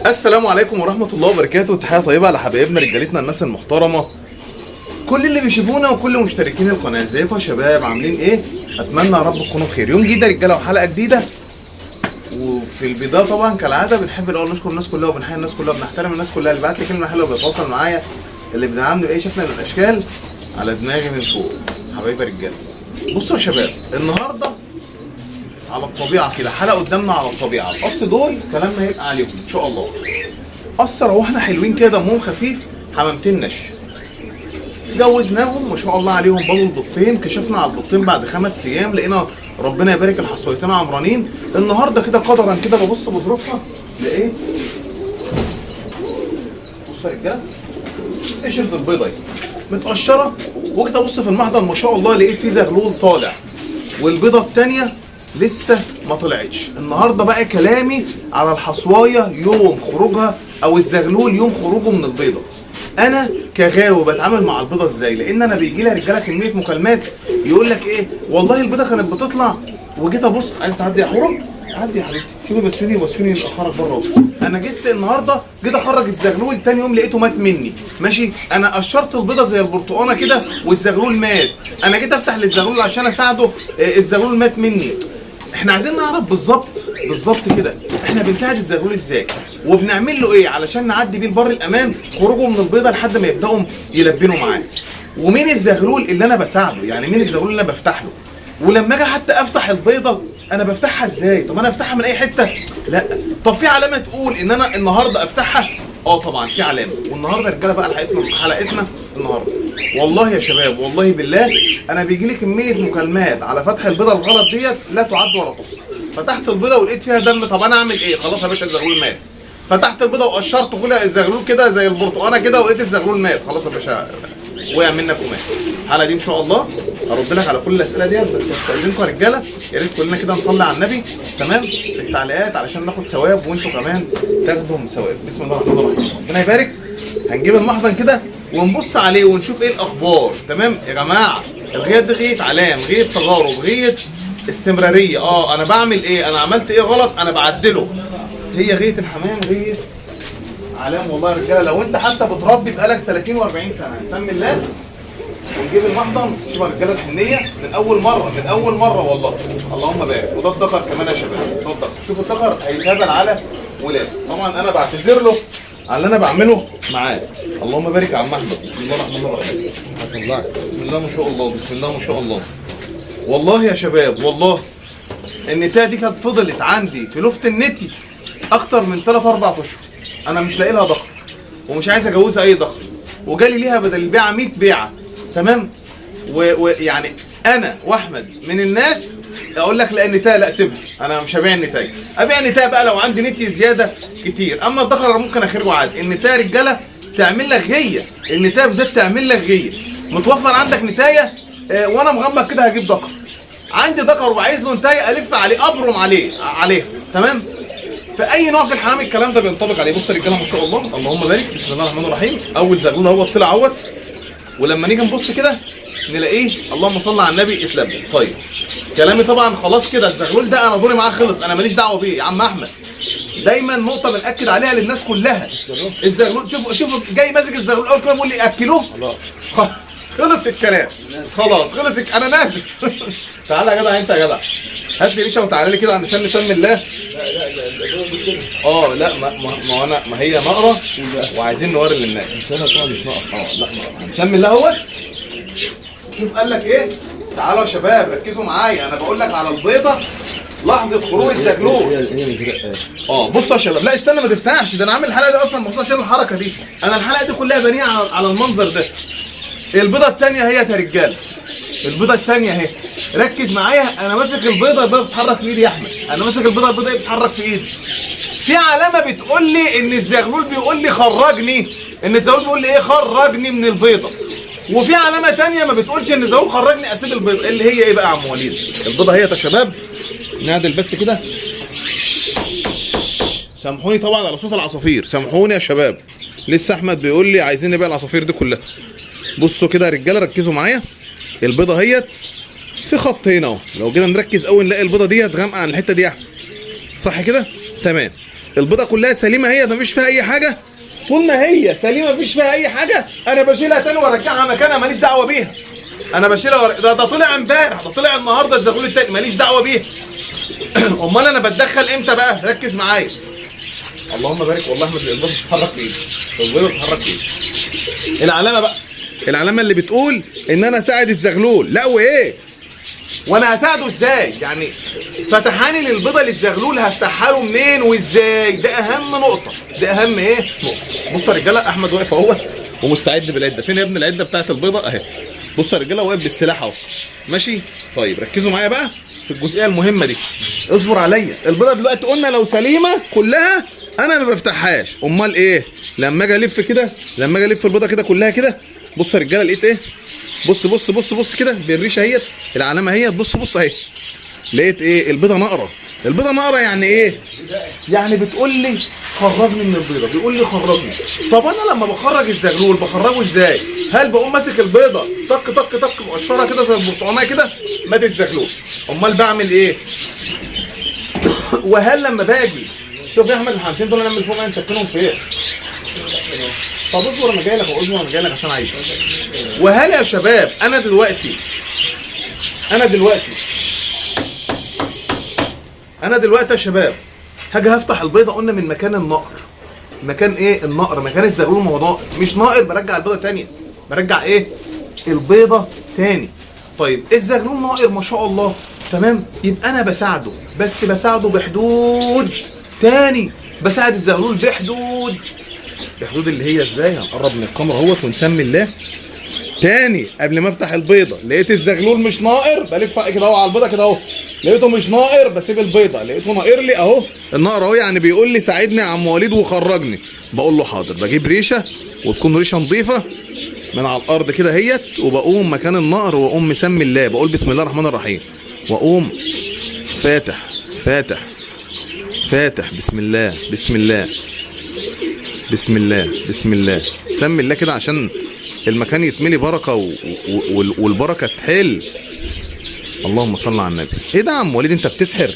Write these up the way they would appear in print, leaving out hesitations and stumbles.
السلام عليكم ورحمة الله وبركاته. تحية طيبة لحبايبنا رجالتنا الناس المحترمة، كل اللي بيشوفونا وكل مشتركين القناة. ازيكم يا شباب؟ عاملين ايه؟ اتمنى يا رب تكونوا بخير. يوم جديد يا رجالة وحلقة جديدة. وفي البداية طبعا كالعادة بنحب الاول نشكر الناس كلها وبنحيي الناس كلها وبنحترم الناس كلها اللي بعت لي كلمة حلوة وبيتواصل معايا، اللي بيدعمني بأي شكل من الأشكال على دماغي من فوق. حبايبي رجالة، بصوا يا شباب، النهارده على الطبيعة كده، حلقة قدامنا على الطبيعة. القص دول كلامنا هيبقى عليهم إن شاء الله. قص روحنا حلوين كده، دمهم خفيف، حمامتين نش. جوزناهم ما شاء الله عليهم، بضوا البطين. كشفنا على البطين بعد 5 أيام، لقينا ربنا يبارك الحصويتين عمرانين. النهارده كده قدرا كده ببص بظروفها لقيت، بصوا يا رجالة، قشرة البيضة اهي متقشرة. وجيت ابص في المحضن ما شاء الله لقيت فيه زغلول طالع، والبيضة التانية لسه ما طلعتش. النهارده بقى كلامي على الحصوايه يوم خروجها او الزغلول يوم خروجه من البيضه. انا كغاوي بتعامل مع البيضه ازاي؟ لان انا بيجي لي رجاله كميه مكالمات يقول لك ايه، والله البيضه كانت بتطلع وجيت ابص. عايز تعدي يا حورم؟ عدي يا حبيبي، شوفي بسوني اخرج بره. انا جيت النهارده جيت اخرج الزغلول، تاني يوم لقيته مات مني. ماشي، انا قشرت البيضه زي البرتقانه كده والزغلول مات. انا جيت افتح للزغلول عشان اساعده، الزغلول مات مني. احنا عايزين نعرف بالظبط كده احنا بنساعد الزغلول ازاي وبنعمل له ايه علشان نعدي بيه لبر الامان خروجه من البيضه لحد ما يبداوا يلبنوا معاه. ومين الزغلول اللي انا بساعده؟ يعني مين الزغلول اللي انا بفتح له؟ ولما اجي حتى افتح البيضه انا بفتحها ازاي؟ طب انا افتحها من اي حته؟ لا. طب في علامه تقول ان انا النهارده افتحها؟ طبعا في علامه. والنهارده يا رجاله بقى حلقتنا النهارده، والله يا شباب والله بالله انا بيجي لي كميه مكالمات على فتح البيضه الغلط ديت لا تعد ولا تحصى. فتحت البيضه ولقيت فيها دم، طب انا اعمل ايه؟ خلاص يا باشا الزغلول مات. فتحت البيضه وقشرت كل الزغلول كده زي البرتقانه كده ولقيت الزغلول مات، خلاص يا باشا وقع منك ومات. الحلقه دي ان شاء الله هرد لك على كل الاسئله ديت، بس استاذنكم يا رجاله يا ريت كلنا كده نصلي على النبي تمام في التعليقات علشان ناخد ثواب وانتوا كمان تاخدوا ثواب. بسم الله الرحمن الرحيم، ربنا يبارك. هنجيب المحضن كده ونبص عليه ونشوف ايه الاخبار. تمام يا جماعه، الغيط دي غيط علام، غيط تجارب، غيط استمراريه. انا بعمل ايه؟ انا عملت ايه غلط؟ انا بعدله. هي غيط الحمام غيط علام والله يا رجاله. لو انت حتى بتربي بقالك 30 و40 سنه هنسمي الله ونجيب المحضن. شوف يا رجاله الحنيه من اول مره والله. اللهم بارك. وده الدكر كمان يا شباب، ده الدكر. شوف الدكر هيتهبل على ولاده. طبعا انا بعتذر له على اللي انا بعمله معاه. اللهم بارك يا عم احمد. بسم الله الرحمن الرحيم. بسم الله ما شاء الله، بسم الله ما شاء الله. والله يا شباب والله النتايه دي كانت فضلت عندي في لفت النتي اكتر من 3-4 اشهر. انا مش لاقي لها ذكر ومش عايز اجوزها اي ذكر، وجالي ليها بدل البيعه 100 بيعه. تمام، ويعني انا واحمد من الناس اقول لك لا النتايه لا سيبها، انا مش هبيع النتايه. ابيع النتايه بقى لو عندي نتي زياده كتير، اما الذكر ممكن اخرجه عادي. النتايه رجاله تعمل لك غيه، النتايه بالذات تعمل لك غيه. متوفر عندك نتايه وانا مغمض كده هجيب ذكر. عندي ذكر وعايز له نتايه الف عليه ابرم عليه. تمام، في اي نوع في الحمام الكلام ده بينطبق عليه. بص يا رجاله ما شاء الله، اللهم بارك. بسم الله الرحمن الرحيم. اول زغلول اهوت طلع اهوت، ولما نيجي نبص كده نلاقيه اللهم صل على النبي اتلبن. طيب كلامي طبعا خلاص كده، الزغلول ده انا دوري معاه خلص، انا ماليش دعوه بيه يا عم احمد. دايما نقطه بنأكد عليها للناس كلها، الزغلول شوفوا جاي ماسك الزغلول اول كده بيقول لي اكلوه. خلص الكلام، خلاص خلص انا نازل. تعالى يا جدع انت يا جدع، هات لي ريشه وتعالى لي كده علشان نسمي الله. لا ما هي نقره وعايزين نوري للناس. انا طبعا مش نقره. لا هنسمي الله اهوت. شوف قال لك ايه؟ تعالوا يا شباب ركزوا معايا، انا بقول لك على البيضه لحظه خروج الزغلول. بصوا يا شباب، لا استنى ما تفتحش، ده انا عامل الحلقه دي اصلا مخصوص عشان الحركه دي. انا الحلقه دي كلها بنيها على المنظر ده. البيضه الثانيه هي يا رجاله، البيضه الثانيه اهي. ركز معايا، انا ماسك البيضه بتتحرك في ايدي يا احمد. انا ماسك البيضه بتتحرك في ايدي. في علامه بتقول لي ان الزغلول بيقول لي خرجني، ان الزغلول بيقول لي ايه؟ خرجني من البيضه. وفي علامه ثانيه ما بتقولش ان الزغلول خرجني اسيب البيضه. اللي هي ايه بقى يا عم وليد؟ البيضه هي يا شباب. نعدل بس كده، سامحوني طبعا على صوت العصافير، سامحوني يا شباب. لسه احمد بيقول لي عايزين نبيع العصافير دي كلها. بصوا كده يا رجاله، ركزوا معايا. البيضه هي في خط هنا اهو، لو جينا نركز قوي نلاقي البيضه ديت غامقه عن الحته دي يا احمد، صح كده؟ تمام. البيضه كلها سليمه هي مفيش فيها اي حاجه، طول ما هي سليمه مفيش فيها اي حاجه انا بشيلها تاني وارجعها مكانها، ماليش دعوه بيها. انا بشيلها ده طلع امبارح، ده طلع النهارده الزغلول التاني، ماليش دعوه بيها. امال انا بتدخل امتى بقى؟ ركز معايا. اللهم بارك. والله احمد البيضه بتتحرك في ايدي، البيضه بتتحرك في ايدي. العلامه بقى، العلامه اللي بتقول ان انا اساعد الزغلول. لا وايه؟ وانا هساعده ازاي؟ يعني فتحاني للبيضه للزغلول هفتحها له منين وازاي؟ ده اهم نقطه، ده اهم ايه؟ نقطه. بصوا يا رجاله، احمد واقف اهوت ومستعد بالعده. فين يا ابني العده بتاعت البيضه؟ اهي. بصوا يا رجاله، واقف بالسلاح اهو. ماشي؟ طيب ركزوا معايا بقى في الجزئيه المهمه دي. اصبر عليا. البيضه دلوقتي قلنا لو سليمه كلها انا ما بفتحهاش. امال ايه؟ لما اجي الف كده، لما اجي الف البيضه كده كلها كده، بصوا يا رجاله لقيت ايه؟ بص بص بص بص كده بالريشه اهيت، العلامه اهيت، بص بص اهي. لقيت ايه؟ البيضه نقره. البيضه نقره يعني ايه؟ يعني بتقول لي خرجني من البيضه، بيقول لي خرجني. طب انا لما بخرج الزغلول بخرجه ازاي؟ هل بقوم ماسك البيضه طق طق طق مقشرها كده زي البرتقانيه كده؟ مات الزغلول. امال بعمل ايه؟ وهل لما باجي، شوف يا احمد الحنفين دول نعمل فوق نسكنهم فين؟ طب اصبر انا جاي لك، اصبر انا جاي لك عشان عايزك. وهل يا شباب انا دلوقتي يا شباب هاجي هفتح البيضه، قلنا من مكان النقر. مكان ايه؟ النقر، مكان الزغلول. ما هو ناقر مش ناقر، برجع البيضه تانيه، برجع ايه؟ البيضه تاني. طيب الزغلول ناقر ما شاء الله، تمام، يبقى انا بساعده، بس بساعده بحدود. تاني بساعد الزغلول بحدود اللي هي ازاي؟ هنقرب من الكاميرا اهوت ونسمي الله. تاني قبل ما افتح البيضه لقيت الزغلول مش ناقر، بلف كده اهو على البيضه كده اهو، لقيته مش ناقر بسيب البيضه، لقيته ناقر لي اهو النقر اهو، يعني بيقول لي ساعدني يا عم وليد وخرجني. بقول له حاضر. بجيب ريشه وتكون ريشه نظيفه من على الارض كده اهيت، وبقوم مكان النقر واقوم مسمي الله، بقول بسم الله الرحمن الرحيم، واقوم فاتح بسم الله بسم الله بسم الله بسم الله، سمي الله كده عشان المكان يتملي بركه والبركه تحل. اللهم صل على النبي. ايه ده يا عم وليد؟ انت بتسحر؟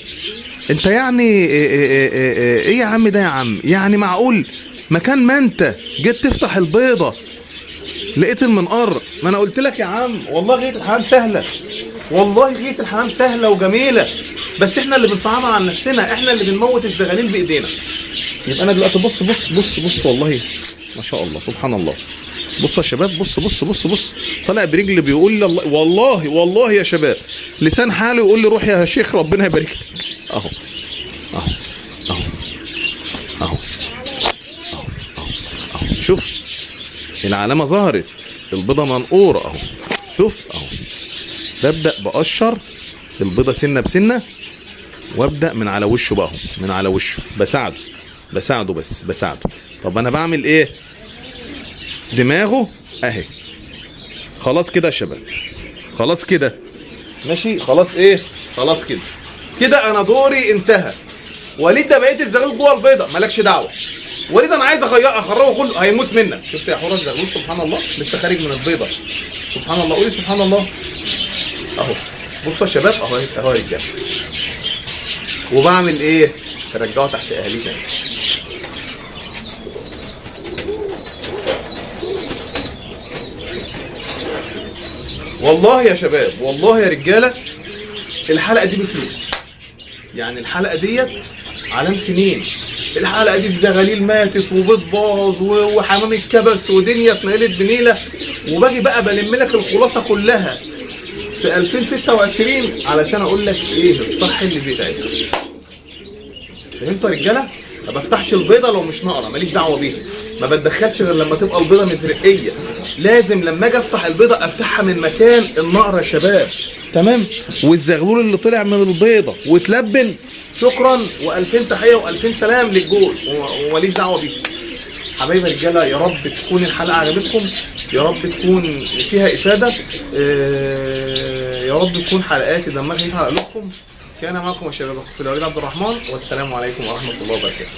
انت يعني ايه يا عم ده يا عم؟ يعني معقول مكان ما انت جيت تفتح البيضه لقيت المنقار؟ ما انا قلت لك يا عم والله غايه الحمام سهله، والله غايه الحمام سهله وجميله، بس احنا اللي بنصعبها على نفسنا، احنا اللي بنموت الزغاليل بايدينا. يبقى انا دلوقتي بص بص بص بص، والله ما شاء الله سبحان الله. بصوا يا شباب، بص بص بص بص، طالع برجل بيقول لي والله والله يا شباب، لسان حاله يقول لي روح يا شيخ ربنا يبارك لك. اهو اهو اهو اهو اهو، شوف العلامه ظهرت، البيضه منقوره اهو، شوف اهو. ببدا بقشر البيضه سنه بسنه، وابدا من على وشه بقى اهو، من على وشه بساعده بس بساعده. طب انا بعمل ايه؟ دماغه اهي. خلاص كده يا شباب، خلاص كده ماشي، خلاص ايه؟ خلاص كده انا دوري انتهى. وليد ده بقيت الزغلول جوه البيضه، مالكش دعوه. وليد انا عايز اخرجه كله، هيموت منك. شفت يا حوره الزغلول سبحان الله لسه خارج من البيضه، سبحان الله. قولي سبحان الله. اهو بصوا يا شباب، اهو اهو يا رجاله. وبعمل ايه؟ برجعه تحت اهاليه تاني. والله يا شباب، والله يا رجاله، الحلقه دي بفلوس. يعني الحلقه ديت علام سنين. الحلقه دي بزغاليل ماتت وبيض باظ وحمام اتكبس ودنيا اتنقلت بنيله، وباجي بقى بلم لك الخلاصه كلها في 2026 علشان اقول لك ايه الصح اللي بيتعمل. فهمتوا يا رجاله؟ ما بفتحش البيضه لو مش ناقره، ماليش دعوه بيها. ما بتدخلش غير لما تبقى البيضه مزرقيه. لازم لما اجي افتح البيضه افتحها من مكان النقره يا شباب، تمام؟ والزغلول اللي طلع من البيضه واتلبن، شكرا و2000 تحيه و2000 سلام للجوز، وماليش دعوه بيه. حبايبي رجاله، يا رب تكون الحلقه عجبتكم، يا رب تكون فيها افاده، يا رب تكون حلقاتي دمها خفيف على قلوبكم. كان معكم يا شباب في الوليد عبد الرحمن، والسلام عليكم ورحمه الله وبركاته.